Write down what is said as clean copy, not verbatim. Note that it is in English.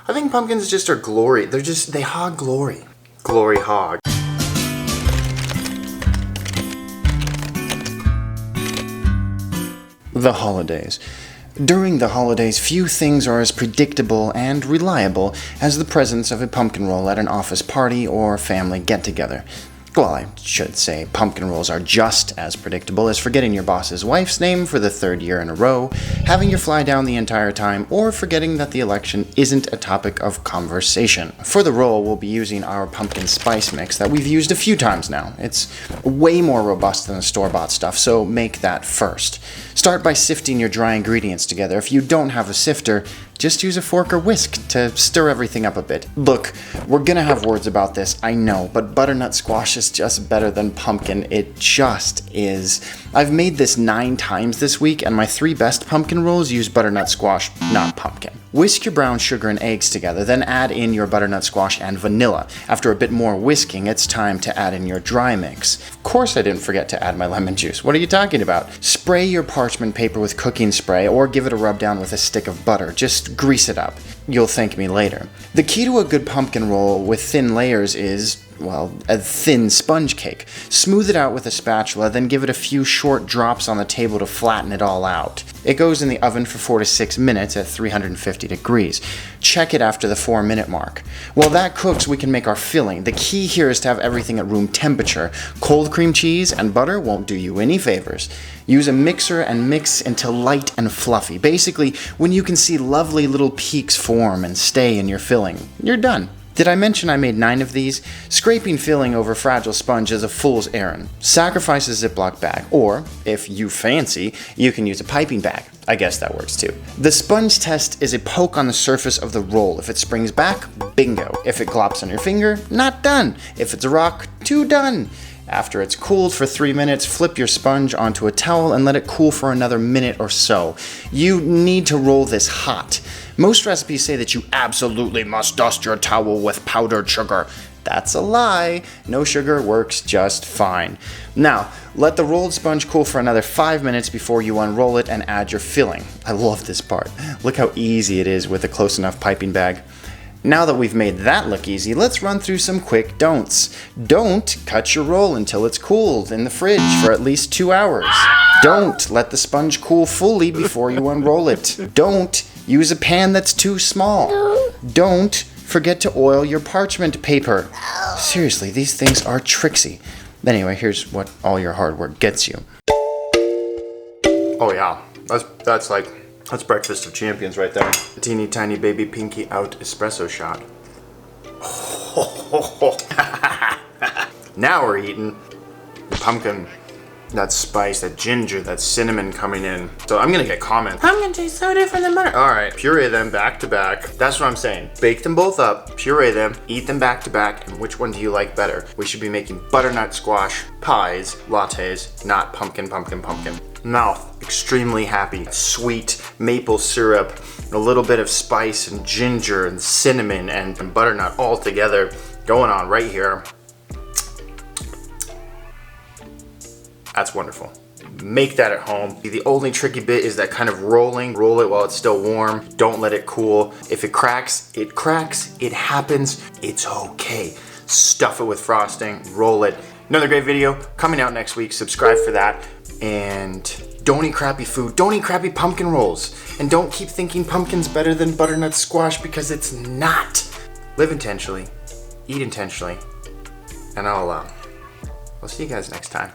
I think pumpkins just are glory. They hog glory. Glory hog. The holidays. During the holidays, few things are as predictable and reliable as the presence of a pumpkin roll at an office party or family get-together. Well, I should say pumpkin rolls are just as predictable as forgetting your boss's wife's name for the third year in a row, having your fly down the entire time, or forgetting that the election isn't a topic of conversation. For the roll, we'll be using our pumpkin spice mix that we've used a few times now. It's way more robust than the store-bought stuff, so make that first. Start by sifting your dry ingredients together. If you don't have a sifter, just use a fork or whisk to stir everything up a bit. Look, we're gonna have words about this, I know, but butternut squash is just better than pumpkin. It just is. I've made this 9 times this week, and my 3 best pumpkin rolls use butternut squash, not pumpkin. Whisk your brown sugar and eggs together, then add in your butternut squash and vanilla. After a bit more whisking, it's time to add in your dry mix. Of course I didn't forget to add my lemon juice. What are you talking about? Spray your parchment paper with cooking spray or give it a rub down with a stick of butter. Just grease it up. You'll thank me later. The key to a good pumpkin roll with thin layers is, well, a thin sponge cake. Smooth it out with a spatula, then give it a few short drops on the table to flatten it all out. It goes in the oven for 4 to 6 minutes at 350 degrees. Check it after the 4-minute mark. While that cooks, we can make our filling. The key here is to have everything at room temperature. Cold cream cheese and butter won't do you any favors. Use a mixer and mix until light and fluffy. Basically, when you can see lovely little peaks form and stay in your filling, you're done. Did I mention I made 9 of these? Scraping filling over fragile sponge is a fool's errand. Sacrifice a Ziploc bag, or, if you fancy, you can use a piping bag. I guess that works too. The sponge test is a poke on the surface of the roll. If it springs back, bingo. If it glops on your finger, not done. If it's a rock, too done. After it's cooled for 3 minutes, flip your sponge onto a towel and let it cool for another minute or so. You need to roll this hot. Most recipes say that you absolutely must dust your towel with powdered sugar. That's a lie. No sugar works just fine. Now, let the rolled sponge cool for another 5 minutes before you unroll it and add your filling. I love this part. Look how easy it is with a close enough piping bag. Now that we've made that look easy, let's run through some quick don'ts. Don't cut your roll until it's cooled in the fridge for at least 2 hours. Don't let the sponge cool fully before you unroll it. Don't use a pan that's too small. Don't forget to oil your parchment paper. Seriously, these things are tricksy. Anyway, here's what all your hard work gets you. Oh yeah, that's breakfast of champions right there. A teeny tiny baby pinky out espresso shot. Now we're eating pumpkin. That spice, that ginger, that cinnamon coming in. So I'm gonna get comments. Pumpkin tastes so different than butter. All right, puree them back to back. That's what I'm saying. Bake them both up, puree them, eat them back to back, and which one do you like better? We should be making butternut squash pies, lattes, not pumpkin. Mouth, extremely happy. Sweet maple syrup, a little bit of spice and ginger and cinnamon and butternut all together going on right here. That's wonderful. Make that at home. The only tricky bit is that kind of rolling. Roll it while it's still warm. Don't let it cool. If it cracks, it cracks. It happens. It's okay. Stuff it with frosting. Roll it. Another great video coming out next week. Subscribe for that. And don't eat crappy food. Don't eat crappy pumpkin rolls. And don't keep thinking pumpkin's better than butternut squash, because it's not. Live intentionally. Eat intentionally. And I'll see you guys next time.